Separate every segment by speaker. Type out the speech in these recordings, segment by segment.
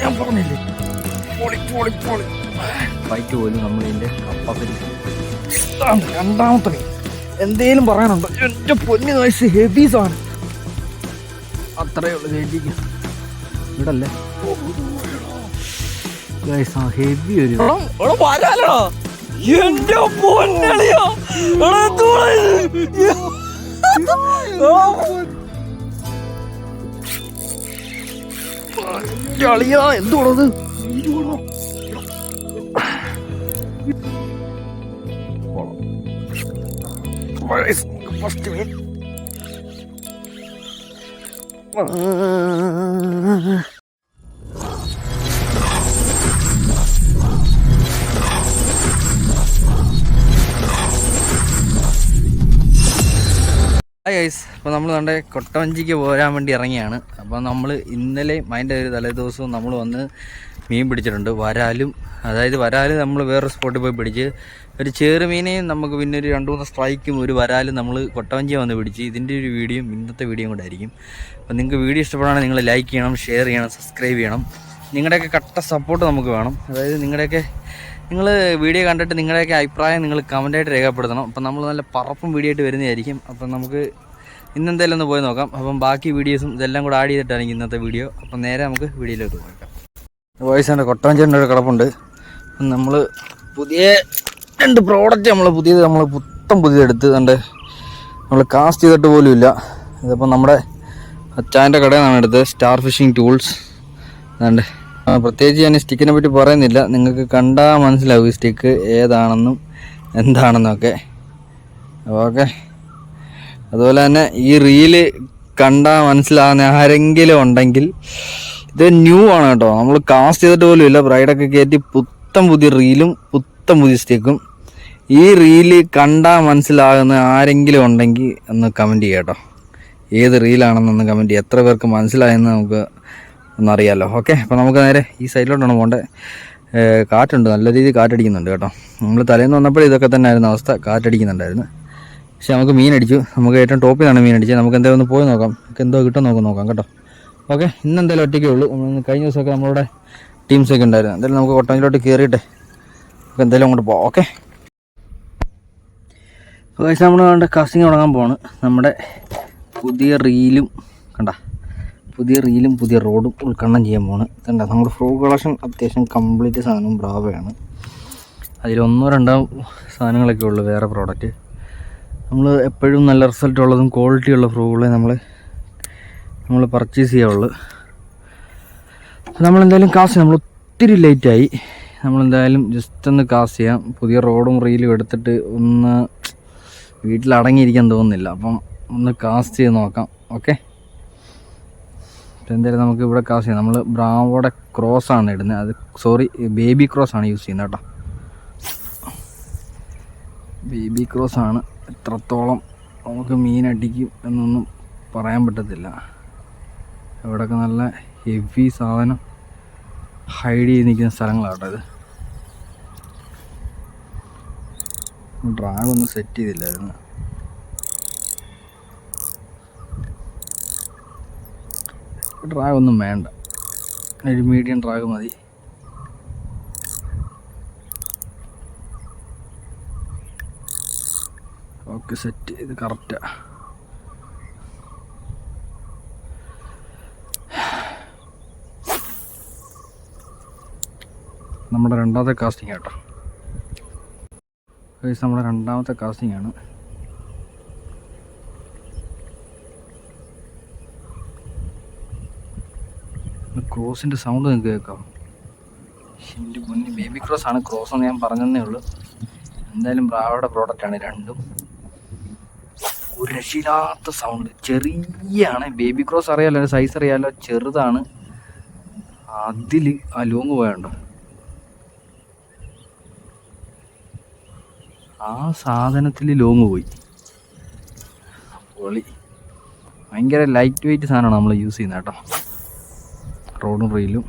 Speaker 1: ഞാൻ പറഞ്ഞില്ലേ ഫൈറ്റ് പോലും നമ്മളിതിൻ്റെ രണ്ടാമത്തെ മീൻ എന്തേലും പറയാനുണ്ടോ? എൻ്റെ പൊന്നു വയസ്സ് ഹെവി സാധനം അത്രയേ ഉള്ളൂ. ചേച്ചിക്ക് ഇവിടെ അല്ലേ ഹെവി ഒരു വരാലോ. എന്റെ പൊന്നളിയോ കളിയാ എന്തുള്ളത് ഫസ്റ്റ് മീൻ ഗൈസ്. അപ്പോൾ നമ്മൾ നമ്മുടെ കൊട്ടവഞ്ചിക്ക് പോരാൻ വേണ്ടി ഇറങ്ങിയാണ്. അപ്പോൾ നമ്മൾ ഇന്നലെയും അതിൻ്റെ ഒരു തലേദിവസവും നമ്മൾ വന്ന് മീൻ പിടിച്ചിട്ടുണ്ട്. വരാലും വരാൽ നമ്മൾ വേറൊരു സ്പോട്ടിൽ പോയി പിടിച്ച് ഒരു ചെറുമീനെയും നമുക്ക് പിന്നെ ഒരു 2-3 സ്ട്രൈക്കും ഒരു വരാലും നമ്മൾ കൊട്ടവഞ്ചിയെ വന്ന് പിടിച്ച്. ഇതിൻ്റെ ഒരു വീഡിയോ ഇന്നത്തെ വീഡിയോ കൂടെ ആയിരിക്കും. അപ്പോൾ നിങ്ങൾക്ക് വീഡിയോ ഇഷ്ടപ്പെടുകയാണെങ്കിൽ നിങ്ങൾ ലൈക്ക് ചെയ്യണം, ഷെയർ ചെയ്യണം, സബ്സ്ക്രൈബ് ചെയ്യണം. നിങ്ങളുടെയൊക്കെ കട്ട സപ്പോർട്ട് നമുക്ക് വേണം. നിങ്ങൾ വീഡിയോ കണ്ടിട്ട് നിങ്ങളുടെയൊക്കെ അഭിപ്രായം നിങ്ങൾ കമൻറ്റായിട്ട് രേഖപ്പെടുത്തണം. അപ്പം നമ്മൾ നല്ല പറപ്പും വീഡിയോ ആയിട്ട് വരുന്നതായിരിക്കും. അപ്പം നമുക്ക് ഇന്നെന്തായാലും ഒന്ന് പോയി നോക്കാം. അപ്പം ബാക്കി വീഡിയോസും ഇതെല്ലാം കൂടെ ആഡ് ചെയ്തിട്ടാണെങ്കിൽ ഇന്നത്തെ വീഡിയോ. അപ്പം നേരെ നമുക്ക് വീഡിയോയിലോട്ട് നോക്കാം. വോയിസിൻ്റെ കൊട്ടവഞ്ചിൻ്റെ ഒരു കിടപ്പുണ്ട്. നമ്മൾ പുതിയ 2 പ്രോഡക്റ്റ് നമ്മൾ പുതിയതെടുത്ത് കണ്ട് നമ്മൾ കാസ്റ്റ് ചെയ്തിട്ട് പോലും ഇല്ല. ഇതിപ്പം നമ്മുടെ അച്ചായൻ്റെ കടയിൽ നിന്നാണ് എടുത്തത്. Star fishing tools. അതുകൊണ്ട് പ്രത്യേകിച്ച് ഞാൻ സ്റ്റിക്കിനെ പറ്റി പറയുന്നില്ല, നിങ്ങൾക്ക് കണ്ടാൽ മനസ്സിലാവും ഈ സ്റ്റിക്ക് ഏതാണെന്നും എന്താണെന്നൊക്കെ. ഓക്കെ, അതുപോലെ തന്നെ ഈ റീല് കണ്ടാൽ മനസ്സിലാകുന്ന ആരെങ്കിലും ഉണ്ടെങ്കിൽ ഇത് ന്യൂ ആണ് കേട്ടോ. നമ്മൾ കാസ്റ്റ് ചെയ്തിട്ട് പോലും ഇല്ല. ബ്രൈഡൊക്കെ കയറ്റി പുതിയ റീലും പുതിയ സ്റ്റിക്കും. ഈ റീല് കണ്ടാൽ മനസ്സിലാകുന്ന ആരെങ്കിലും ഉണ്ടെങ്കിൽ ഒന്ന് കമൻറ്റ് ചെയ്യുക കേട്ടോ. ഏത് റീലാണെന്നൊന്ന് കമൻറ്റ് ചെയ്യുക. എത്ര പേർക്ക് മനസ്സിലായെന്ന് നമുക്ക് ഒന്നറിയാമല്ലോ. ഓക്കെ, അപ്പോൾ നമുക്ക് നേരെ ഈ സൈഡിലോട്ടാണ് പോകേണ്ടത്. കാറ്റുണ്ട്, നല്ല രീതിയിൽ കാറ്റടിക്കുന്നുണ്ട് കേട്ടോ. നമ്മൾ തലേന്ന് വന്നപ്പോഴും ഇതൊക്കെ തന്നെ ആയിരുന്നു അവസ്ഥ, കാറ്റടിക്കുന്നുണ്ടായിരുന്നു. പക്ഷേ നമുക്ക് മീനടിച്ചു. നമുക്ക് ഏറ്റവും ടോപ്പിൽ നിന്നാണ് മീനടിച്ചത്. നമുക്ക് എന്തായാലും ഒന്ന് പോയി നോക്കാം, നമുക്ക് എന്തോ കിട്ടും നോക്കാം കേട്ടോ. ഓക്കെ, ഇന്നെന്തായാലും ഒറ്റയ്ക്കേ ഉള്ളൂ. കഴിഞ്ഞ ദിവസമൊക്കെ നമ്മളുടെ ടീംസൊക്കെ ഉണ്ടായിരുന്നു. എന്തായാലും നമുക്ക് കൊട്ടവഞ്ചിലോട്ട് കയറിയിട്ടെ നമുക്ക് എന്തായാലും അങ്ങോട്ട് പോകാം. ഓക്കെ, അപ്പോൾ നമ്മൾ വേണ്ട കാസ്റ്റിംഗ് തുടങ്ങാൻ പോവാണ്. നമ്മുടെ പുതിയ റീലും പുതിയ റോഡും ഉദ്ഘാടനം ചെയ്യാൻ പോവാണ്. കണ്ട നമ്മുടെ ഫ്രൂ കളക്ഷൻ അത്യാവശ്യം കംപ്ലീറ്റ് സാധനം ബ്രാവയാണ്. അതിൽ 1-2 സാധനങ്ങളൊക്കെ ഉള്ളൂ വേറെ പ്രോഡക്റ്റ്. നമ്മൾ എപ്പോഴും നല്ല റിസൾട്ട് ഉള്ളതും ക്വാളിറ്റി ഉള്ള ഫ്രൂകളെ നമ്മൾ പർച്ചേസ് ചെയ്യാവുള്ളൂ. നമ്മളെന്തായാലും കാസ്റ്റ് നമ്മൾ ഒത്തിരി ലേറ്റായി. നമ്മളെന്തായാലും ജസ്റ്റ് ഒന്ന് കാസ്റ്റ് ചെയ്യാം. പുതിയ റോഡും റീലും എടുത്തിട്ട് ഒന്ന് വീട്ടിലടങ്ങിയിരിക്കാൻ തോന്നുന്നില്ല. അപ്പം ഒന്ന് കാസ്റ്റ് ചെയ്ത് നോക്കാം. ഓക്കെ, എന്തായാലും നമുക്ക് ഇവിടെ കാസ്റ്റ് ചെയ്യാം. നമ്മൾ ബ്രാവോയുടെ ക്രോസാണ് ഇടുന്നത്. ബേബി ക്രോസാണ് യൂസ് ചെയ്യുന്നത് കേട്ടോ. ബേബി ക്രോസാണ്. എത്രത്തോളം നമുക്ക് മീനടിക്കും എന്നൊന്നും പറയാൻ പറ്റത്തില്ല. ഇവിടെയൊക്കെ നല്ല ഹെവി സാധനം ഹൈഡ് ചെയ്ത് നിൽക്കുന്ന സ്ഥലങ്ങളാട്ടോ ഇത്. ഡ്രാഗൊന്നും സെറ്റ് ചെയ്തില്ലായിരുന്നു. ഡ്രാഗൊന്നും വേണ്ട, ഒരു മീഡിയം ഡ്രാഗ് മതി. ഓക്കെ, സെറ്റ് ഇത് കറക്റ്റാ. നമ്മുടെ രണ്ടാമത്തെ കാസ്റ്റിംഗ് കേട്ടോ. നമ്മുടെ രണ്ടാമത്തെ കാസ്റ്റിംഗ് ആണ്. ക്രോസിൻ്റെ സൗണ്ട് നിങ്ങൾക്ക് കേൾക്കാം. എൻ്റെ മുന്നിൽ ബേബി ക്രോസ് ആണ്. ക്രോസ് എന്ന് ഞാൻ പറഞ്ഞതേ ഉള്ളൂ. എന്തായാലും ബ്രാവോയുടെ പ്രോഡക്റ്റാണ് രണ്ടും. ഒരു രക്ഷയില്ലാത്ത സൗണ്ട്. ചെറിയാണ് ബേബി ക്രോസ്, അറിയാമല്ലോ, സൈസ് അറിയാമല്ലോ, ചെറുതാണ്. അതിൽ ആ ലോങ് പോയുണ്ടോ, ആ സാധനത്തിൽ ലോങ് പോയി. പൊളി. ഭയങ്കര ലൈറ്റ് വെയിറ്റ് സാധനമാണ് നമ്മൾ യൂസ് ചെയ്യുന്നത് കേട്ടോ. റോഡും റീലും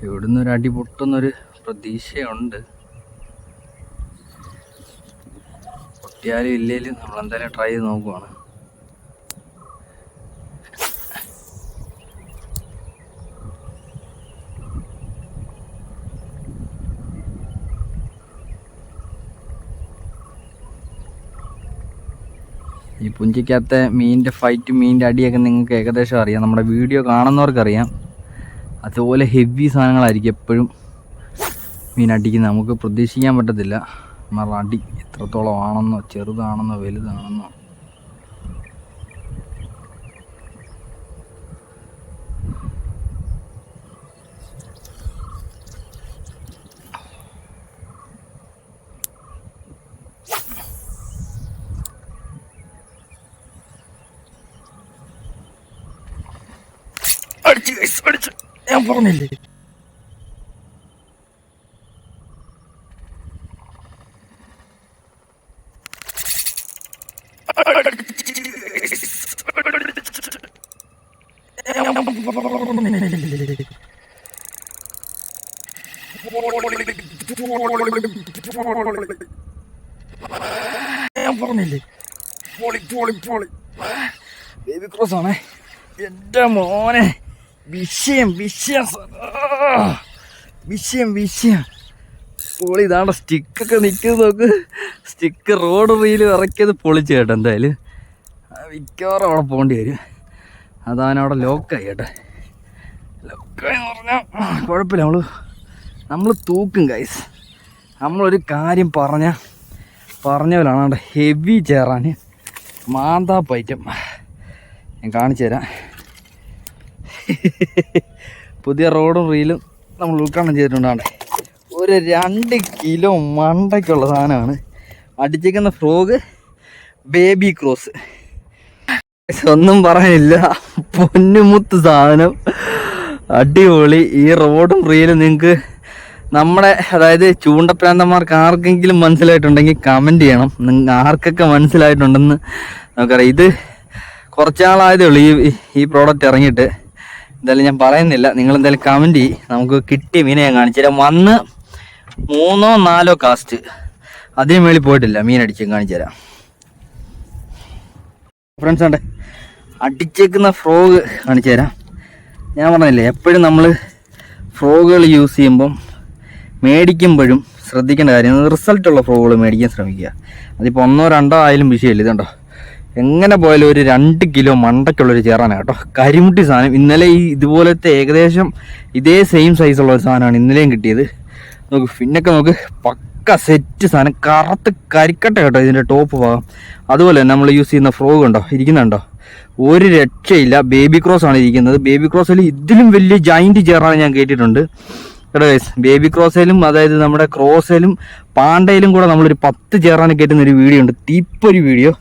Speaker 1: ഇവിടുന്ന് ഒരു അടി പൊട്ടുന്നൊരു പ്രതീക്ഷയുണ്ട്. പൊട്ടിയാലും ഇല്ലേലും നമ്മളെന്തായാലും ട്രൈ ചെയ്ത് നോക്കുവാണ്. ഈ പുഞ്ചിക്കകത്തെ മീനിൻ്റെ ഫൈറ്റും മീനിൻ്റെ അടിയൊക്കെ നിങ്ങൾക്ക് ഏകദേശം അറിയാം, നമ്മുടെ വീഡിയോ കാണുന്നവർക്കറിയാം. അതുപോലെ ഹെവി സാധനങ്ങളായിരിക്കും എപ്പോഴും മീൻ അടിക്കുന്നത്. നമുക്ക് പ്രതീക്ഷിക്കാൻ പറ്റത്തില്ല നമ്മുടെ അടി എത്രത്തോളം ആണെന്നോ, ചെറുതാണെന്നോ വലുതാണെന്നോ. അടിച്ചു ഞാൻ പറഞ്ഞില്ലേ. ഞാൻ പറഞ്ഞില്ലേ ബേബി ക്രോസ് ആണേ എൻ്റെ മോനെ. വിഷയം പൊളി. ഇതാണ്ട സ്റ്റിക്കൊക്കെ നിൽക്കുന്നത് നോക്ക്. സ്റ്റിക്ക് റോഡ് റീൽ ഇറക്കിയത് പൊളിച്ച് കേട്ടോ. എന്തായാലും മിക്കവാറും അവിടെ പോകേണ്ടി വരും. അതാനവിടെ ലോക്കായി കേട്ടോ. ലോക്കായെന്ന് പറഞ്ഞാൽ കുഴപ്പമില്ല, നമ്മൾ തൂക്കും ഗൈസ്. നമ്മളൊരു കാര്യം പറഞ്ഞ പോലാണ് അവിടെ ഹെവി ചേറാൻ മാന്താപ്പ് ഐറ്റം ഞാൻ കാണിച്ചു തരാം. പുതിയ റോഡും റീലും നമ്മൾ ഉദ്ഘാടനം ചെയ്തിട്ടുണ്ടാണ്ട് ഒരു 2 കിലോ മണ്ടയ്ക്കുള്ള സാധനമാണ് അടിച്ചേക്കുന്ന ഫ്രോഗ് ബേബി ക്രോസ്. ഒന്നും പറയാനില്ല, പൊന്നുമുത്ത് സാധനം, അടിപൊളി. ഈ റോഡും റീലും നിങ്ങൾക്ക് നമ്മുടെ അതായത് ചൂണ്ടപ്രാന്തന്മാർക്ക് ആർക്കെങ്കിലും മനസ്സിലായിട്ടുണ്ടെങ്കിൽ കമൻറ്റ് ചെയ്യണം. ആർക്കൊക്കെ മനസ്സിലായിട്ടുണ്ടെന്ന് നമുക്കറിയാം. ഇത് കുറച്ചാളായതേ ഉള്ളൂ ഈ പ്രോഡക്റ്റ് ഇറങ്ങിയിട്ട്. എന്തായാലും ഞാൻ പറയുന്നില്ല, നിങ്ങൾ എന്തായാലും കമൻറ്റ് ചെയ്യും. നമുക്ക് കിട്ടിയ മീനെ ഞാൻ കാണിച്ചു തരാം. വന്ന് 3 or 4 കാസ്റ്റ്, അതിന് മേളിൽ പോയിട്ടില്ല. മീൻ അടിച്ച് കാണിച്ചു തരാം ഫ്രണ്ട്സ്. ഉണ്ട് അടിച്ചേക്കുന്ന ഫ്രോഗ് കാണിച്ചു തരാം. ഞാൻ പറഞ്ഞില്ലേ, എപ്പോഴും നമ്മൾ ഫ്രോഗുകൾ യൂസ് ചെയ്യുമ്പം മേടിക്കുമ്പോഴും ശ്രദ്ധിക്കേണ്ട കാര്യം റിസൾട്ടുള്ള ഫ്രോഗുകൾ മേടിക്കാൻ ശ്രമിക്കുക. അതിപ്പോൾ 1 or 2 ആയാലും വിഷയമില്ല. ഇതുണ്ടോ, എങ്ങനെ പോയാലും ഒരു 2 കിലോ മണ്ടയ്ക്കുള്ളൊരു ചേറാനാണ് കേട്ടോ. കരിമുട്ടി സാധനം. ഇന്നലെ ഇതുപോലത്തെ ഏകദേശം ഇതേ സെയിം സൈസുള്ള ഒരു സാധനമാണ് ഇന്നലെയും കിട്ടിയത്. നോക്ക് പിന്നൊക്കെ നോക്ക്, പക്ക സെറ്റ് സാധനം, കറുത്ത് കരിക്കട്ട കേട്ടോ ഇതിൻ്റെ ടോപ്പ് ഭാഗം. അതുപോലെ നമ്മൾ യൂസ് ചെയ്യുന്ന ഫ്രോഗ് ഉണ്ടോ ഇരിക്കുന്നുണ്ടോ, ഒരു രക്ഷയില്ല. ബേബി ക്രോസ് ആണ് ഇരിക്കുന്നത്. ബേബി ക്രോസിൽ ഇതിലും വലിയ ജൈൻറ്റ് ചേറാണ് ഞാൻ കേട്ടിട്ടുണ്ട് കേട്ടോ ഗൈസ്. ബേബി ക്രോസയിലും അതായത് നമ്മുടെ ക്രോസയിലും പാണ്ടയിലും കൂടെ നമ്മളൊരു 10 ചേറാണ് കയറ്റുന്ന ഒരു വീഡിയോ ഉണ്ട്, തീപ്പൊരു വീഡിയോ.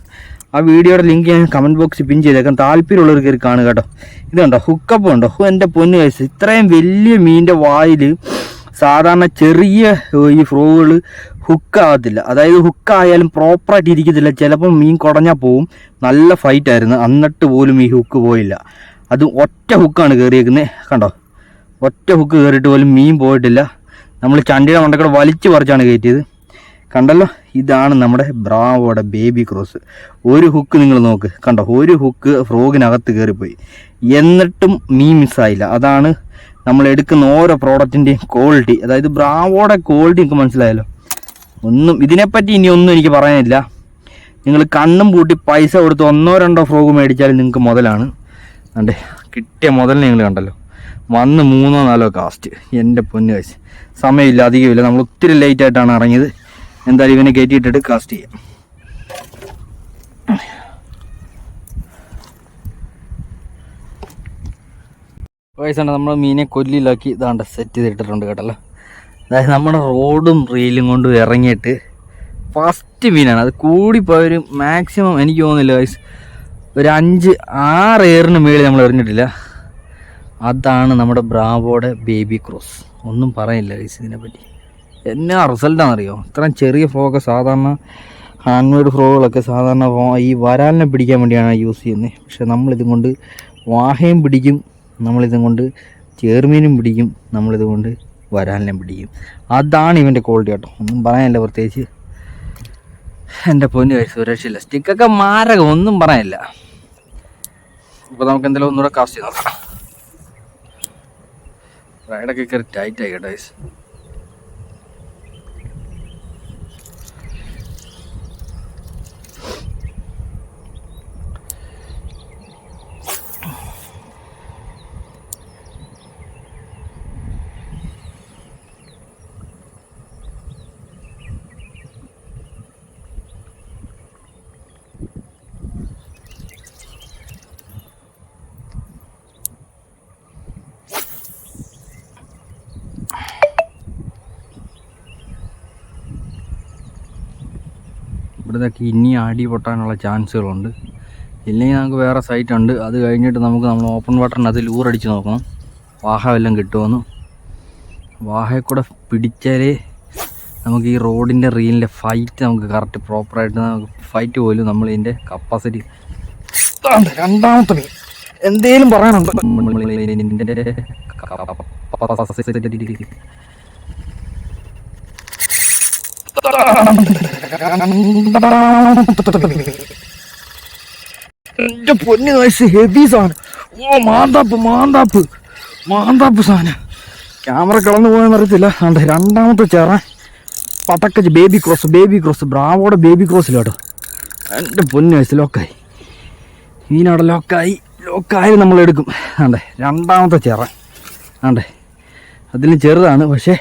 Speaker 1: ആ വീഡിയോയുടെ ലിങ്ക് ഞാൻ കമൻറ്റ് ബോക്സിൽ പിൻ ചെയ്തേക്കാം, താല്പര്യമുള്ളവർ കയറി കാണുക കേട്ടോ. ഇതുണ്ടോ ഹുക്കപ്പ് ഉണ്ടോ, എൻ്റെ പൊന്നു ഗൈസ്. ഇത്രയും വലിയ മീനിൻ്റെ വായിൽ സാധാരണ ചെറിയ ഈ ഫ്രോഗുകൾ ഹുക്കാകത്തില്ല. അതായത് ഹുക്കായാലും പ്രോപ്പറായിട്ട് ഇരിക്കത്തില്ല. ചിലപ്പോൾ മീൻ കുടഞ്ഞാൽ പോവും. നല്ല ഫൈറ്റായിരുന്നു, എന്നിട്ട് പോലും ഈ ഹുക്ക് പോയില്ല. അത് ഒറ്റ ഹുക്കാണ് കയറിയേക്കുന്നത് കണ്ടോ. ഒറ്റ ഹുക്ക് കയറിയിട്ട് പോലും മീൻ പോയിട്ടില്ല. നമ്മൾ ചണ്ടിയുടെ മണ്ടക്കൂടെ വലിച്ചു പറിച്ചാണ് കയറ്റിയത്. കണ്ടല്ലോ, ഇതാണ് നമ്മുടെ ബ്രാവോയുടെ ബേബി ക്രോസ്. ഒരു ഹുക്ക് നിങ്ങൾ നോക്ക് കണ്ടോ, ഒരു ഹുക്ക് ഫ്രോഗിനകത്ത് കയറിപ്പോയി, എന്നിട്ടും മീൻ മിസ്സായില്ല. അതാണ് നമ്മൾ എടുക്കുന്ന ഓരോ പ്രോഡക്റ്റിൻ്റെയും ക്വാളിറ്റി. അതായത് ബ്രാവോയുടെ ക്വാളിറ്റി നിങ്ങൾക്ക് മനസ്സിലായല്ലോ. ഇതിനെപ്പറ്റി ഇനി ഒന്നും എനിക്ക് പറയാനില്ല. നിങ്ങൾ കണ്ണും പൂട്ടി പൈസ കൊടുത്ത് 1 or 2 ഫ്രോഗ് മേടിച്ചാലും നിങ്ങൾക്ക് മുതലാണ്. അതെ, കിട്ടിയ മുതലിനെ നിങ്ങൾ കണ്ടല്ലോ. വന്ന് 3 or 4 കാസ്റ്റ്. എൻ്റെ പൊന്നു കാശ്, സമയമില്ല, അധികമില്ല. നമ്മൾ ഒത്തിരി ലേറ്റ് ആയിട്ടാണ് ഇറങ്ങിയത്. എന്തായാലും ഇവനെ കയറ്റിയിട്ടിട്ട് കാസ്റ്റ് ചെയ്യാം. വയസ്സാണ് നമ്മൾ മീനെ കൊല്ലിലാക്കി ഇതാണ്ട് സെറ്റ് ചെയ്തിട്ടിട്ടുണ്ട് കേട്ടല്ലോ. അതായത് നമ്മുടെ റോഡും റീലും കൊണ്ട് ഇറങ്ങിയിട്ട് ഫസ്റ്റ് മീനാണ്. അത് കൂടിപ്പോയൊരു മാക്സിമം എനിക്ക് തോന്നുന്നില്ല വയസ്സ് ഒരു 5-6 ഏറിന് മേളിൽ നമ്മൾ എറിഞ്ഞിട്ടില്ല. അതാണ് നമ്മുടെ ബ്രാവോയുടെ ബേബി ക്രോസ്. ഒന്നും പറയില്ല വയസ്സ് ഇതിനെപ്പറ്റി. എന്നാ റിസൾട്ടാണെന്നറിയോ, ഇത്രയും ചെറിയ ഫ്രോഗൊക്കെ സാധാരണ ഹാൻഡ് മെയ്ഡ് ഫ്രോഗുകളൊക്കെ സാധാരണ ഈ വരാലിനെ പിടിക്കാൻ വേണ്ടിയാണ് യൂസ് ചെയ്യുന്നത്. പക്ഷെ നമ്മളിതും കൊണ്ട് വാഹയും പിടിക്കും, നമ്മളിതും കൊണ്ട് ചേർമീനും പിടിക്കും, നമ്മളിതും കൊണ്ട് വരാലിനെ പിടിക്കും. അതാണ് ഇവൻ്റെ ക്വാളിറ്റി കേട്ടോ. ഒന്നും പറയാനില്ല പ്രത്യേകിച്ച്. എൻ്റെ പൊന്നു കഴിച്ച് സുരക്ഷയില്ല. സ്റ്റിക്കൊക്കെ മാരകം, ഒന്നും പറയാനില്ല. ഇപ്പോൾ നമുക്ക് എന്തെങ്കിലും ഒന്നുകൂടെ കാസ്റ്റ് ചെയ്ത് നോക്കാം. റൈഡൊക്കെ കയറി ടൈറ്റായി കേട്ടോ ഗൈസ്. ഇവിടുന്നൊക്കെ ഇനി അടി പൊട്ടാനുള്ള ചാൻസുകളുണ്ട്. ഇല്ലെങ്കിൽ നമുക്ക് വേറെ സൈറ്റ് ഉണ്ട്. അത് കഴിഞ്ഞിട്ട് നമ്മൾ ഓപ്പൺ വാട്ടറിനകത്ത് ലൂറടിച്ച് നോക്കണം വാഹ വല്ലതും കിട്ടുമെന്ന്. വാഹയെ കൂടെ പിടിച്ചാലേ നമുക്ക് ഈ റോഡിൻ്റെ റീലിൻ്റെ ഫൈറ്റ് നമുക്ക് കറക്റ്റ് പ്രോപ്പറായിട്ട് നമുക്ക് ഫൈറ്റ് പോലും നമ്മളിതിൻ്റെ കപ്പാസിറ്റി. രണ്ടാമത്തെ മീൻ എന്തേലും പറയാനുണ്ട്? എന്റെ പൊന്നു വയസ്സ് ഹെവി സാധനം. ഓ മാന്താപ്പ് സാധനം. ക്യാമറ കളന്നു പോയെന്ന് അറിയത്തില്ല. രണ്ടാമത്തെ ചേറാൻ പതക്കച്ച് ബേബി ക്രോസ് ബ്രാവോടെ ബേബി ക്രോസിൽ കേട്ടോ. എൻ്റെ പൊന്നു വയസ്സ് ലോക്കായി. മീനവിടെ ലോക്കായി നമ്മൾ എടുക്കും. രണ്ടാമത്തെ ചേറാൻ അതിലും ചെറുതാണ്, പക്ഷേ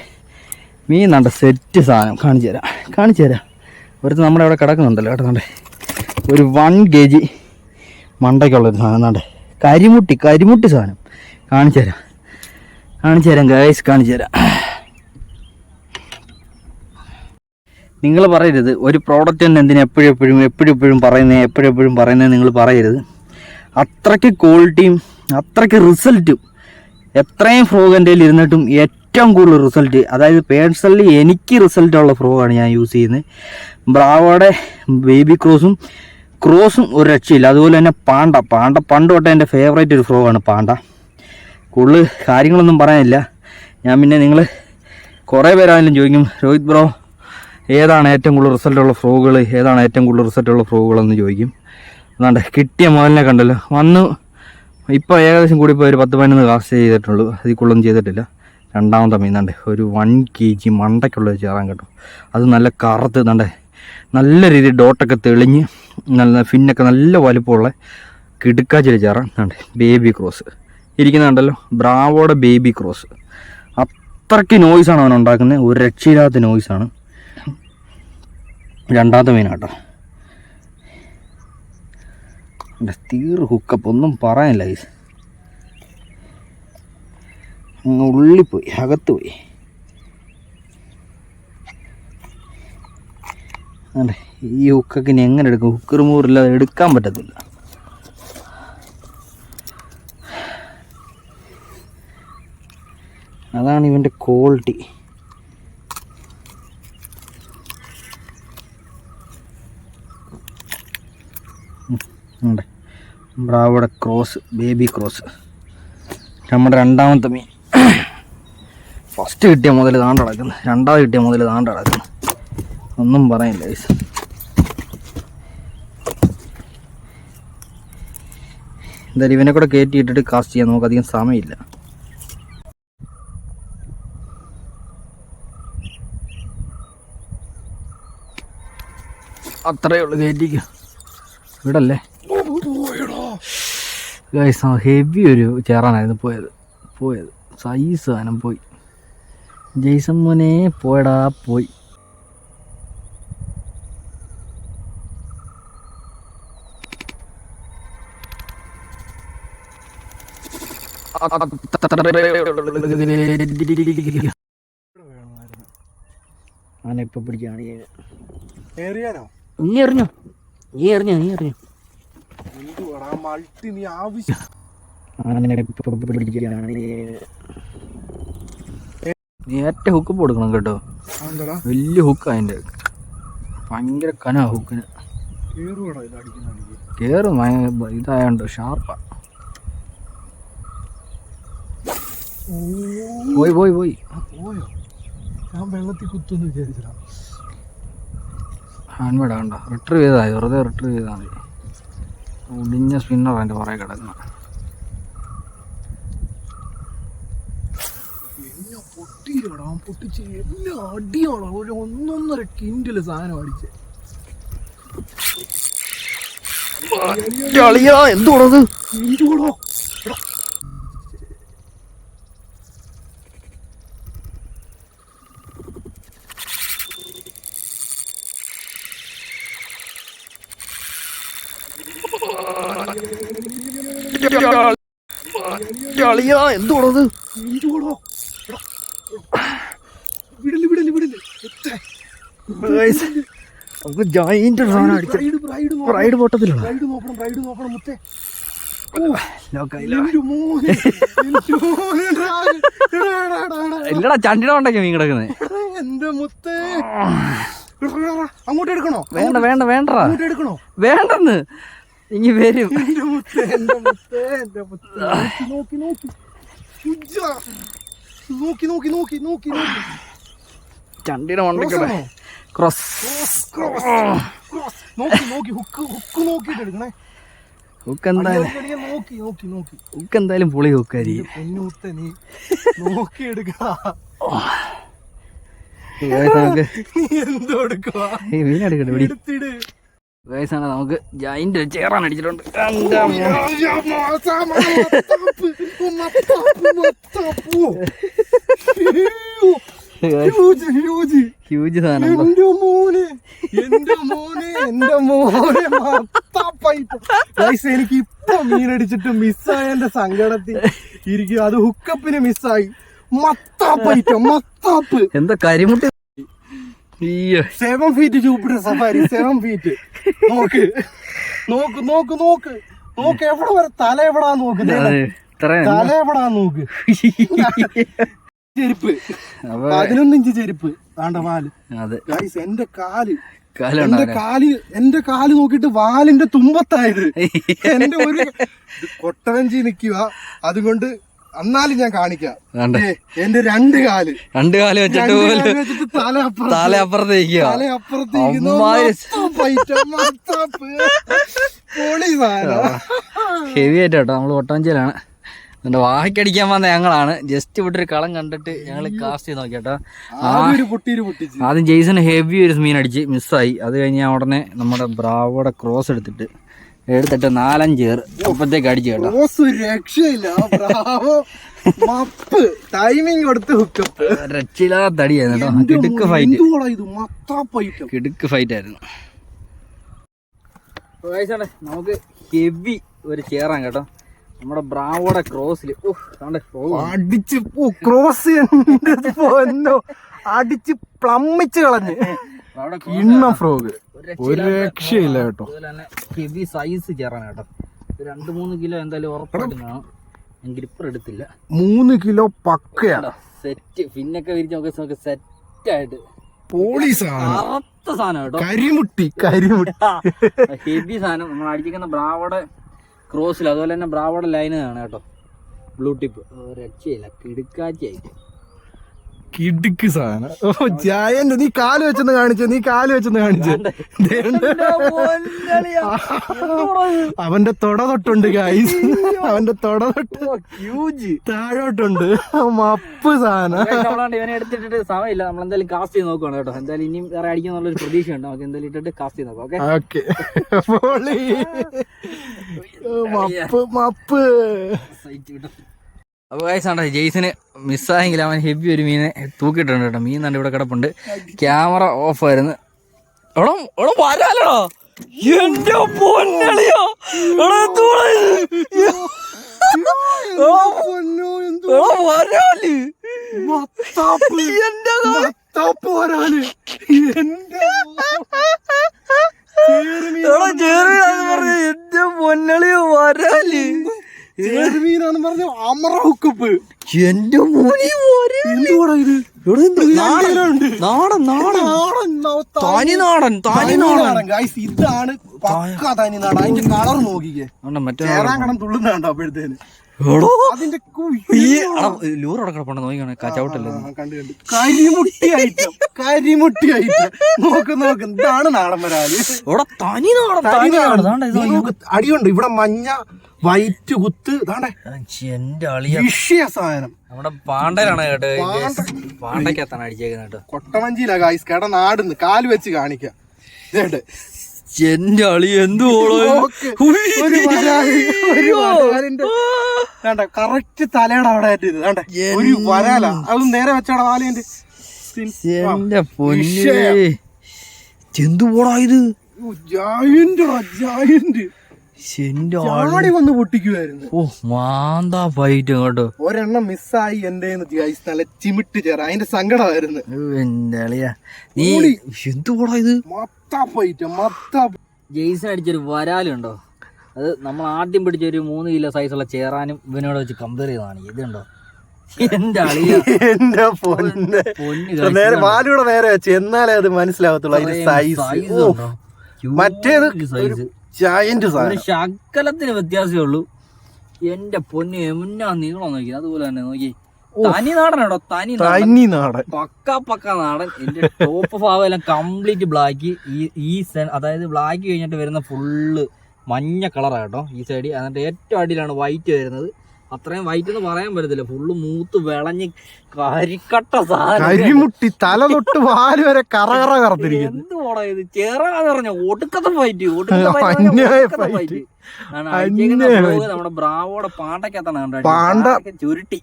Speaker 1: മീൻ സെറ്റ് സാധനം. കാണിച്ചു തരാം. ഒരുത്ത് നമ്മുടെ അവിടെ കിടക്കുന്നുണ്ടല്ലോ കേട്ടോ. ഒരു 1 kg മണ്ടയ്ക്കുള്ളൊരു സാധനം. കരിമുട്ടി സാധനം. കാണിച്ചു തരാം ഗൈസ്, കാണിച്ചു തരാം. നിങ്ങൾ പറയരുത് ഒരു പ്രോഡക്റ്റ് തന്നെ എന്തിനാ എപ്പോഴും പറയുന്നത് നിങ്ങൾ പറയരുത്. അത്രയ്ക്ക് ക്വാളിറ്റിയും അത്രയ്ക്ക് റിസൾട്ടും എത്രയും ഫ്രോഗ് എൻ്റെ കയ്യിൽ ഇരുന്നിട്ടും ഏറ്റവും കൂടുതൽ റിസൾട്ട്, അതായത് പേഴ്സണലി എനിക്ക് റിസൾട്ടുള്ള ഫ്രോഗാണ് ഞാൻ യൂസ് ചെയ്യുന്നത്. ബ്രാവോയുടെ ബേബി ക്രോസും ഒരു രക്ഷയില്ല. അതുപോലെ തന്നെ പാണ്ട പണ്ട് തൊട്ടേ എൻ്റെ ഫേവറേറ്റ് ഒരു ഫ്രോഗാണ് പാണ്ട. കൂടുതൽ കാര്യങ്ങളൊന്നും പറയാനില്ല ഞാൻ. പിന്നെ നിങ്ങൾ കുറേ പേരാണെങ്കിലും ചോദിക്കും, രോഹിത് ബ്രോ ഏതാണ് ഏറ്റവും കൂടുതൽ റിസൾട്ടുള്ള ഫ്രോഗുകളെന്ന് ചോദിക്കും. കിട്ടിയ മുതലിനെ കണ്ടല്ലോ വന്നു. ഇപ്പോൾ ഏകദേശം കൂടിപ്പോൾ ഒരു 10-11 കാസ്റ്റ് ചെയ്തിട്ടുള്ളൂ, അതിൽ കൂടുതലൊന്നും ചെയ്തിട്ടില്ല. രണ്ടാമത്തെ മീൻ ഒരു 1 kg മണ്ടയ്ക്കുള്ളൊരു ചേറാൻ കേട്ടോ. അത് നല്ല കറുത്ത് നല്ല രീതിയിൽ ഡോട്ടൊക്കെ തെളിഞ്ഞ് നല്ല ഫിന്നൊക്കെ നല്ല വലുപ്പമുള്ള കിടുക്കാച്ചിരി ചേറാൻ. ബേബി ക്രോസ് ഇരിക്കുന്നുണ്ടല്ലോ, ബ്രാവോയുടെ ബേബി ക്രോസ്. അത്രയ്ക്ക് നോയ്സാണ് അവൻ ഉണ്ടാക്കുന്നത്, ഒരു രക്ഷയില്ലാത്ത നോയ്സാണ്. രണ്ടാമത്തെ മീനാട്ടോ. ഹുക്കപ്പ് ഒന്നും പറയാനില്ല ഗൈസ്. ഉള്ളിപ്പോയി, അകത്ത് പോയി. ഈ ഹുക്കൊക്കെ ഇനി എങ്ങനെ എടുക്കും? ഹുക്ക് റിമൂവർ ഇല്ലാതെ എടുക്കാൻ പറ്റത്തില്ല. അതാണ് ഇവൻ്റെ ക്വാളിറ്റി. ബ്രാവോയുടെ ബേബി ക്രോസ് നമ്മുടെ രണ്ടാമത്തെ മീൻ. ഫസ്റ്റ് കിട്ടിയ മുതൽ താണ്ട് കിടക്കുന്നു, രണ്ടാമത് കിട്ടിയ മുതൽ താണ്ട് കിടക്കുന്നു. ഒന്നും പറയില്ല ഗൈസ്. എന്തായാലും ഇവനെ കൂടെ കയറ്റിയിട്ടിട്ട് കാസ്റ്റ് ചെയ്യാൻ നമുക്ക് അധികം സമയമില്ല. അത്രയേ ഉള്ളൂ, കയറ്റിക്കുക ഇവിടല്ലേ ഗൈസ്. ഹെവി ഒരു ചേറാനായിരുന്നു പോയത്. സൈസ് സാധനം പോയി. ജെയ്സൺ മോനെ പോയടാ പോയി. ആനയിപ്പൊ പിടിക്കാണ്. നീ എറിഞ്ഞോ? ഏറ്റ ഹുക്ക് കൊടുക്കണം കേട്ടോ. വലിയ ഹുക്ക് അതിൻ്റെ ഭയങ്കര കനാ ഹുക്കിന്. കേറും ഇതായോണ്ട് ഷാർപ്പാ. പോയി ഞാൻ വെള്ളത്തിൽ കുത്തുന്ന് വിചാരിച്ചാ. ഹാൻഡ് കണ്ടോ? റിട്രീവ് ചെയ്താൽ വെറുതെ റിട്രീവ് ചെയ്താൽ മതി. ഒടിഞ്ഞ സ്പിന്നർ അതിൻ്റെ പുറകെ കിടക്കണം. പൊട്ടിച്ച് എല്ലാ അടിയാണോ? ഒരു 1.5 കിൻഡില് സാധനം അടിച്ച്. എന്തോടത്? എന്തോടത്? ജോയിന്റ് റൈഡ് പൊട്ടത്തിലുള്ള ഇല്ലടാ ചണ്ടിയുടെ കൊണ്ടൊക്കെ മീൻ കിടക്കുന്നത്.
Speaker 2: എന്റെ മുത്തേ, അങ്ങോട്ട് എടുക്കണോ?
Speaker 1: വേണ്ട വേണ്ട വേണ്ടടാ,
Speaker 2: എടുക്കണോ?
Speaker 1: വേണ്ടെന്ന് ഇനി വരും.
Speaker 2: എന്റെ മുത്തേ, എന്റെ മുത്തേ, എന്റെ മുത്തേ, നോക്കി നോക്കി നോക്കി നോക്കി നോക്കി നോക്കി നോക്കി
Speaker 1: ചണ്ടിയുടെ കൊണ്ടൊക്കെ ക്രോസ്
Speaker 2: നോക്കി നോക്കി ഹുക്ക് നോക്കിട്ട് എടുക്കണേ.
Speaker 1: ഹുക്ക് എന്തായാലും
Speaker 2: നോക്കി നോക്കി നോക്കി
Speaker 1: ഹുക്ക് എന്തായാലും പൊളി ഹുക്കായിരിക്കും.
Speaker 2: പൊന്നുമുത്ത നീ നോക്കി എടുക്കാ.
Speaker 1: നമുക്ക്
Speaker 2: എന്തോ എടുക്കുക
Speaker 1: മീനെടുക്കട്ടെ പിടി.
Speaker 2: എടുത്തിട്.
Speaker 1: വയസ്സാണ് നമുക്ക് ജൈന്റ് ചേറാൻ അടിച്ചിട്ടുണ്ട്. ഹ്യൂജ് സാധനം.
Speaker 2: എന്റെ മോനെ, എന്റെ മോനെ, എന്റെ മോനെ, എനിക്ക് ഇപ്പൊ മീനടിച്ചിട്ട് മിസ്സായ എന്റെ സങ്കടത്തിൽ ഇരിക്കും. അത് ഹുക്കപ്പിന് മിസ്സായി. മത്താപ്പ്
Speaker 1: എന്താ Karimutti
Speaker 2: 7 feet Jupiter safari 7 feet. നോക്ക് നോക്ക് നോക്ക് നോക്ക് നോക്ക്, എവിടെ വരെ തല എവിടാ നോക്ക്, തല എവിടാ നോക്ക്. ചെരുപ്പ് 11 ഇഞ്ച് ചെരുപ്പ് താണ്ട വാല്. എന്റെ കാല് നോക്കിട്ട് വാലിന്റെ തുമ്പത്തായത്. എന്റെ ഒരു കൊട്ടവഞ്ചി നിക്കുക, അതുകൊണ്ട് എന്നാലും ഞാൻ കാണിക്കാം. എന്റെ രണ്ട് കാല്
Speaker 1: വെച്ചിട്ട് തല അപ്പുറത്തേക്ക് ഹെവി ആയിട്ട് കേട്ടോ. നമ്മള് കൊട്ടവഞ്ചിയിലാണ്, എന്നിട്ട് വാഹയ്ക്കടിക്കാൻ വന്ന ഞങ്ങളാണ്. ജസ്റ്റ് വിട്ടൊരു കളം കണ്ടിട്ട് ഞങ്ങൾ കാസ്റ്റ് ചെയ്ത് നോക്കിയാട്ടോ. ആദ്യം ജെയ്സൺ ഹെവി ഒരു മീൻ അടിച്ച് മിസ്സായി. അത് കഴിഞ്ഞാൽ ഉടനെ നമ്മുടെ ബ്രാവോടെ ക്രോസ് എടുത്തിട്ട് 4-5 ഏർ അപ്പത്തേക്ക് അടിച്ചു കേട്ടോ.
Speaker 2: രക്ഷയില്ല, ടൈമിങ് കൊടുത്ത്
Speaker 1: രക്ഷയില്ലാത്തടിയായിരുന്നു കേട്ടോ. കിടുക്ക് ഫൈറ്റ് ആയിരുന്നു. നമുക്ക് ഹെവി ഒരു ചേറാൻ കേട്ടോ. നമ്മുടെ ബ്രാവോടെ ക്രോസിൽ
Speaker 2: അടിച്ച് ക്രോസ് അടിച്ച് പ്ലമ്മിച്ച് കളഞ്ഞ് ഇന്ന ഫ്രോഗ് ഒരു രക്ഷയില്ല കേട്ടോ.
Speaker 1: അതുപോലെ തന്നെ ഹെവി സൈസ് ചേറാൻ കേട്ടോ. 2-3 കിലോ എന്തായാലും ഉറപ്പായിട്ടും കാണും. ഞാൻ ഗ്രിപ്പർ എടുത്തില്ല.
Speaker 2: 3 കിലോ പക്കയാണ്
Speaker 1: സെറ്റ്. പിന്നൊക്കെ വിരിച്ച് നോക്കി സെറ്റായിട്ട്
Speaker 2: സാധനം
Speaker 1: കേട്ടോ.
Speaker 2: കരിമുട്ടി
Speaker 1: ഹെവി സാധനം നമ്മൾ അടിച്ചിരിക്കുന്ന ബ്രാവോടെ ക്രോസിൽ. അതുപോലെ തന്നെ ബ്രാവോടെ ലൈനാണ് കേട്ടോ. ബ്ലൂ ടിപ്പ് രക്ഷയില്ല, കിടുക്കാച്ചായിട്ട്
Speaker 2: കിടുക്ക് സാധനം. ജയന്റ് നീ കാല് വെച്ചെന്ന് കാണിച്ചു, അവന്റെ തൊട തൊട്ടുണ്ട് ഗൈസ്, അവന്റെ തൊട തൊട്ട് താഴോട്ടുണ്ട്. മപ്പ് സാധനം.
Speaker 1: ഇവനെ എടുത്തിട്ട് സമയമില്ല, നമ്മളെന്തായാലും കാസ്റ്റ് ചെയ്ത് നോക്കുവാണ് കേട്ടോ. എന്തായാലും ഇനിയും വേറെ അടിക്കാന്നുള്ളൊരു പ്രതീക്ഷയുണ്ട്. നമുക്ക് എന്തായാലും ഇട്ടിട്ട് കാസ്റ്റ് ചെയ്ത് നോക്കാം.
Speaker 2: ഓക്കെ മപ്പ്.
Speaker 1: അപ്പോൾ ഗൈസാണ് ജെയ്സിന് മിസ്സായെങ്കിൽ അവൻ ഹെവി ഒരു മീനെ തൂക്കിയിട്ടുണ്ട് കേട്ടോ. മീൻ തന്നെ ഇവിടെ കിടപ്പുണ്ട്. ക്യാമറ ഓഫായിരുന്നു. വരാലോ എന്റെ പൊന്നളിയോ, എന്റെ പൊന്നളിയോ വരാല്
Speaker 2: മീനാന്ന് പറഞ്ഞു. അമറ ഹുക്കപ്പ്.
Speaker 1: എന്റെ മോനെ
Speaker 2: എന്തുകൂടാ ഇത്? ഇതാണ് പക്ക തനിനാടൻ. അതിന്റെ കളർ നോക്കിക്കേ, കടം തുള്ളുന്നുണ്ടോ അപ്പോഴത്തേന്. അതിന്റെ
Speaker 1: ലൂറോടെ കിടപ്പുണ്ട് നോക്കിയാണ്. കച്ചവട്ടല്ലേ
Speaker 2: കരിമുട്ടി ഐറ്റം. നോക്ക് ഇതാണ് നാടൻ വരാല്. അടിയുണ്ട് ഇവിടെ, മഞ്ഞ വൈറ്റ് കുത്ത്. സാധനം
Speaker 1: നമ്മുടെ പാണ്ടലാണ് കേട്ടോ. പാണ്ടക്കത്താണ് അടിച്ചേക്കുന്നത് കേട്ടോ.
Speaker 2: കൊട്ടവഞ്ചിയില ഗായ്സ്, നാടുന്ന് കാല് വെച്ച് കാണിക്കാം.
Speaker 1: എന്റെ അളി എന്തോ
Speaker 2: കറക്റ്റ് തലയുടെ അവിടെ ആയിട്ട് ഒരു വരാല. അത് നേരെ വെച്ചാടാ വാലിന്റെ.
Speaker 1: എന്റെ പൊന്നേ എന്തു പോടാ ഇത്.
Speaker 2: ജയന്റ് ചാടി വന്ന് പൊട്ടിക്കുമായിരുന്നു.
Speaker 1: ഓ മാന്താ ഫൈറ്റ് കേട്ടോ.
Speaker 2: ഒരെണ്ണം മിസ്സായി എന്റെ നല്ല ചിമിട്ട് ചേർ, അതിന്റെ സങ്കടമായിരുന്നു.
Speaker 1: നീ എന്തുകൂടാ ഇത്
Speaker 3: ജെയ്സൺ അടിച്ചൊരു വരാലുണ്ടോ, അത് നമ്മൾ ആദ്യം പിടിച്ചൊരു 3 കിലോ സൈസുള്ള ചേറാനും ഇവനോട് വെച്ച് കമ്പയർ ചെയ്തതാണ്. ഇതുണ്ടോ എന്റെ അളിയ,
Speaker 2: എന്റെ പൊന്ന് നേരെ വാലൂടെ നേരെ വെച്ച് എന്നാലേ അത് മനസ്സിലാവത്തുള്ളൂ അതിന്റെ സൈസ്. മറ്റേത്
Speaker 3: സൈസ് ശകലത്തിന് വ്യത്യാസമേ ഉള്ളൂ. എന്റെ പൊന്ന് എമുന്നാ നീളം നോക്കി, അതുപോലെ തന്നെ നോക്കി. തനി നാടനാടോ, തനി നാടൻ, പക്ക നാടൻ. എന്റെ ടോപ്പ് ഭാഗം എല്ലാം കംപ്ലീറ്റ് ബ്ലാക്ക്. ഈ അതായത് ബ്ലാക്ക് കഴിഞ്ഞിട്ട് വരുന്ന ഫുള്ള് മഞ്ഞ കളറാട്ടോ ഈ സൈഡ്. എന്നിട്ട് ഏറ്റവും അടിയിലാണ് വൈറ്റ് വരുന്നത്. അത്രയും വൈറ്റ് എന്ന് പറയാൻ പറ്റത്തില്ല, ഫുള്ള് മൂത്ത് വിളഞ്ഞ് കരിക്കട്ട
Speaker 2: കരിമുട്ടി തല തൊട്ട് വാല് വരെ കറകറത്തിരിക്കും.
Speaker 3: എന്ത് പോടാ ഇത്, ചേറാന്ന് പറഞ്ഞ ഒടുക്കത്തെ ഫൈറ്റ്, നമ്മുടെ ബ്രാവോടെ പാണ്ടക്കകത്താണ്
Speaker 2: ചുരുണ്ട്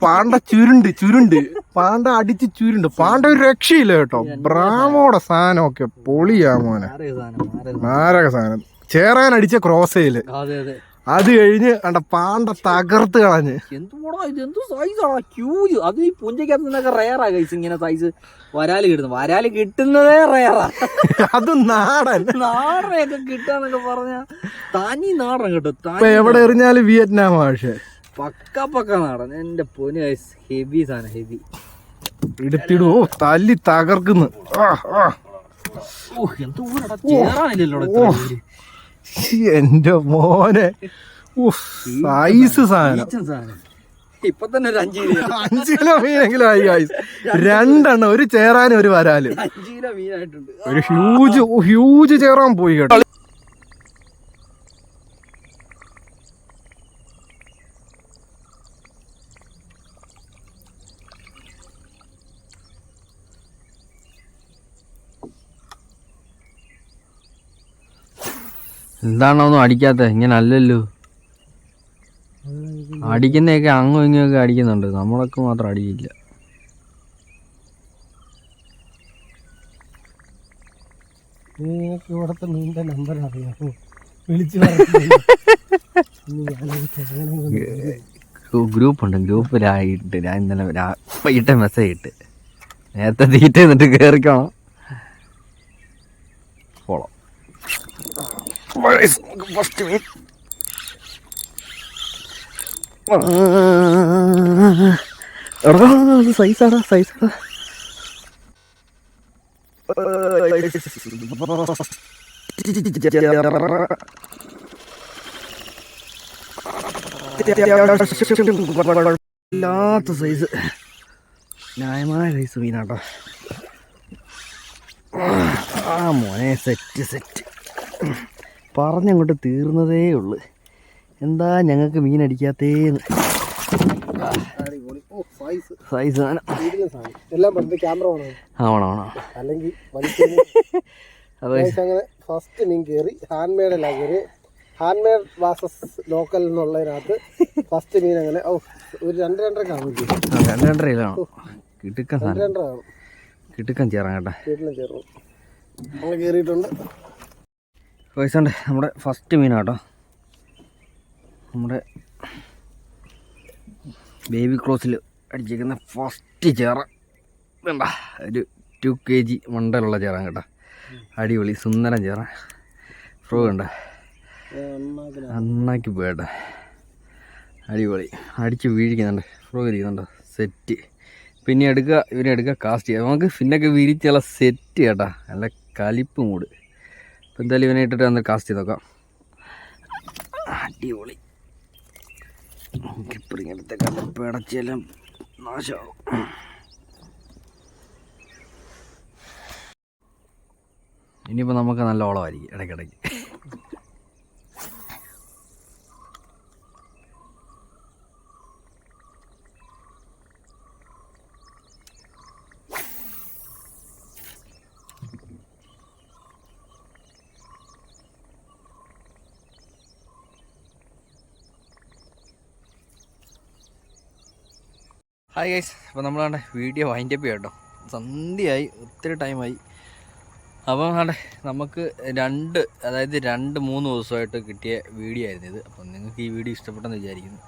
Speaker 2: പാണ്ട അടിച്ച് ചുരുണ്ട്. പാണ്ട ഒരു രക്ഷയില്ല കേട്ടോ. ബ്രാവോടെ സാധനം ഒക്കെ പൊളിയാ മോനെ, മാരക സാധനം. ചേറാൻ അടിച്ച ക്രോസയില് അത് കഴിഞ്ഞ് കണ്ട പാണ്ട തകർത്ത് കളഞ്ഞ്.
Speaker 3: എന്തുകൂടാ ഇത്, എന്ത് സൈസാണ് ഹ്യൂജ്. അത് ഈ പുഞ്ചക്കകത്ത് നിന്നൊക്കെ റയറാ കൈസ് ഇങ്ങനെ സൈസ് വരാല് കിട്ടുന്നത്. വരാല് കിട്ടുന്നതേ റയറാ.
Speaker 2: അത് നാടനൊക്കെ
Speaker 3: കിട്ടാന്നൊക്കെ പറഞ്ഞ തനി നാടൻ കേട്ടോ.
Speaker 2: എവിടെ എറിഞ്ഞാലും വിയറ്റ്നാം ഭാഷ
Speaker 3: പക്ക നാടൻ. എന്റെ പൊന്ന് കൈസ്, ഹെവി സാധനം, ഹെവി.
Speaker 2: എടുത്തിടുവോ തല്ലി തകർക്കുന്നു.
Speaker 3: എന്തുകൂടാ ചേറാനില്ലല്ലോ
Speaker 2: എന്റെ മോനെ, സൈസ് സാധനം.
Speaker 3: ഇപ്പൊ തന്നെ ഒരു
Speaker 2: 5 കിലോ മീനെങ്കിലും ആയി ഗൈസ്. 2 എണ്ണം, ഒരു ചേറാനും ഒരു വരാല്.
Speaker 3: 5 കിലോ മീനായിട്ടുണ്ട്.
Speaker 2: ഒരു ഹ്യൂജ് ചേറാൻ പോയി കേട്ടോ.
Speaker 1: എന്താണോന്നും അടിക്കാത്ത, ഇങ്ങനെ അല്ലല്ലോ അടിക്കുന്നതൊക്കെ. അങ്ങും ഇങ്ങൊക്കെ അടിക്കുന്നുണ്ട്, നമ്മളൊക്കെ മാത്രം അടിക്കില്ല.
Speaker 2: ഇവിടത്തെ മീനിന്റെ നമ്പർ അറിയാമോ? വിളിച്ചു
Speaker 1: ഗ്രൂപ്പുണ്ട്, ഗ്രൂപ്പിലായിട്ട് ഞാൻ ഇന്നലെ വൈകിട്ട് മെസ്സേജ് ഇട്ട്, നേരത്തെ തീറ്റ എന്നിട്ട് കയറിക്കണം. ഫോളോ ഫസ്റ്റ് മീൻ സൈസാടാ. ഇല്ലാത്ത സൈസ്, ന്യായമായ സൈസ് മീനാട്ടോ. ആ മോനെ, സെറ്റ് പറഞ്ഞങ്ങോട്ട് തീർന്നതേ ഉള്ളു. എന്താ ഞങ്ങൾക്ക് മീൻ അടിക്കാത്തേന്ന്. സൈസ് സാധനം ആവണോ?
Speaker 2: അല്ലെങ്കിൽ ഫസ്റ്റ് മീൻ കയറി ഹാൻഡ് മെയ്ഡ് ഹാൻഡ് വാസസ് ലോക്കൽ എന്നുള്ളതിനകത്ത് ഫസ്റ്റ് മീൻ അങ്ങനെ ഒരു 2-2.5 കാണും.
Speaker 1: 2-2.5 കിലോ കിട്ടുക്കാൻ സാധനം, കിട്ടുക്കാൻ ചേറാൻ കേട്ടാ.
Speaker 2: നമ്മൾ കയറിയിട്ടുണ്ട്.
Speaker 1: പൈസണ്ട് നമ്മുടെ ഫസ്റ്റ് മീനാട്ടോ. നമ്മുടെ ബേബി ക്രോസിൽ അടിച്ചിരിക്കുന്ന ഫസ്റ്റ് ചേറ. വേണ്ട ഒരു 2 kg മണ്ടലുള്ള ചേറാൻ കേട്ടോ. അടിപൊളി സുന്ദരം ചേറ. ഫ്രോ കണ്ട നന്നാക്കി പോയട്ടെ, അടിപൊളി. അടിച്ച് വീഴിക്കുന്നുണ്ട്, ഫ്രോ ഇരിക്കുന്നുണ്ടോ, സെറ്റ്. പിന്നെ ഇവരെ എടുക്കുക, കാസ്റ്റ് ചെയ്യുക. നമുക്ക് പിന്നൊക്കെ വിരിച്ചുള്ള സെറ്റ് കേട്ടാ, നല്ല കലിപ്പ് മൂട്. അപ്പം എന്തായാലും ഇവനെ ഇട്ടിട്ട് ഒന്ന് കാസ്റ്റ് ചെയ്ത് നോക്കാം. അടിപൊളി. കിപ്പറിങ്ങടുത്തൊക്കെ പിടച്ചെല്ലാം നാശമാവും. ഇനിയിപ്പോൾ നമുക്ക് നല്ല ഓളമായിരിക്കും ഇടയ്ക്കിടയ്ക്ക്. ഹായ് ഗൈസ്, അപ്പോൾ നമ്മളാണ്ട് വീഡിയോ വൈൻഡപ്പ് ചെയ്യാം കേട്ടോ. സന്ധ്യയായി, ഒത്തിരി ടൈമായി. അപ്പം നമുക്ക് 2-3 ദിവസമായിട്ട് കിട്ടിയ വീഡിയോ ആയിരുന്നു ഇത്. അപ്പം നിങ്ങൾക്ക് ഈ വീഡിയോ ഇഷ്ടപ്പെട്ടെന്ന് വിചാരിക്കുന്നു.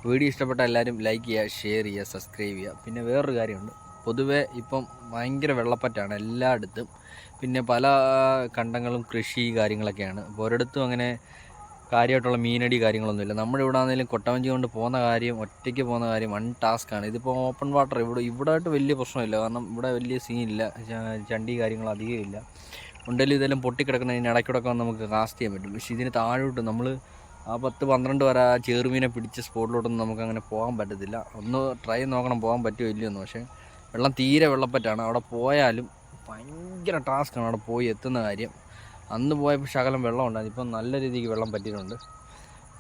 Speaker 1: വീഡിയോ ഇഷ്ടപ്പെട്ട എല്ലാവരും ലൈക്ക് ചെയ്യുക, ഷെയർ ചെയ്യുക, സബ്സ്ക്രൈബ് ചെയ്യുക. പിന്നെ വേറൊരു കാര്യമുണ്ട്, പൊതുവേ ഇപ്പം ഭയങ്കര വെള്ളപ്പറ്റാണ് എല്ലായിടത്തും. പിന്നെ പല കണ്ടങ്ങളും കൃഷി കാര്യങ്ങളൊക്കെയാണ്. അപ്പോൾ ഒരിടത്തും അങ്ങനെ കാര്യമായിട്ടുള്ള മീനടി കാര്യങ്ങളൊന്നുമില്ല. നമ്മുടെ ഇവിടെ ആണെങ്കിലും കൊട്ടവഞ്ചി കൊണ്ട് പോകുന്ന കാര്യം, ഒറ്റയ്ക്ക് പോകുന്ന കാര്യം വൺ ടാസ്ക്കാണ്. ഇതിപ്പോൾ ഓപ്പൺ വാട്ടർ ഇവിടെ ആയിട്ട് വലിയ പ്രശ്നമില്ല, കാരണം ഇവിടെ വലിയ സീനില്ല, ചണ്ടി കാര്യങ്ങൾ അധികം ഇല്ല. ഉണ്ടെങ്കിലും ഇതെല്ലാം പൊട്ടിക്കിടക്കുന്നതിന് ഇടയ്ക്കിടയ്ക്ക് വന്ന് നമുക്ക് കാസ്റ്റ് ചെയ്യാൻ പറ്റും. പക്ഷേ ഇതിന് താഴോട്ട് നമ്മൾ ആ 10-12 വരെ ആ ചെറുമീനെ പിടിച്ച സ്പോട്ടിലോട്ടൊന്നും നമുക്കങ്ങനെ പോകാൻ പറ്റത്തില്ല. ഒന്ന് ട്രൈ നോക്കണം പോകാൻ പറ്റുമോ ഇല്ലയെന്ന്. പക്ഷേ വെള്ളം തീരെ വെള്ളപ്പറ്റാണ്. അവിടെ പോയാലും ഭയങ്കര ടാസ്ക്കാണ് അവിടെ പോയി എത്തുന്ന കാര്യം. അന്ന് പോയപ്പോൾ ശകലം വെള്ളം ഉണ്ടായിരുന്നു, ഇപ്പം നല്ല രീതിക്ക് വെള്ളം പറ്റിയിട്ടുണ്ട്.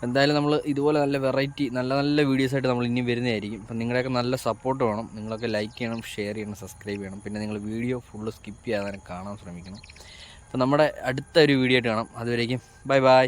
Speaker 1: എന്തായാലും നമ്മൾ ഇതുപോലെ നല്ല വെറൈറ്റി നല്ല വീഡിയോസായിട്ട് നമ്മൾ ഇനിയും വരുന്നതായിരിക്കും. അപ്പം നിങ്ങളുടെയൊക്കെ നല്ല സപ്പോർട്ട് വേണം. നിങ്ങളൊക്കെ ലൈക്ക് ചെയ്യണം, ഷെയർ ചെയ്യണം, സബ്സ്ക്രൈബ് ചെയ്യണം. പിന്നെ നിങ്ങൾ വീഡിയോ ഫുള്ള് സ്കിപ്പ് ചെയ്യാതെ കാണാൻ ശ്രമിക്കണം. അപ്പം നമ്മുടെ അടുത്തൊരു വീഡിയോ ആയിട്ട് കാണാം. അതുവരേക്കും ബൈ.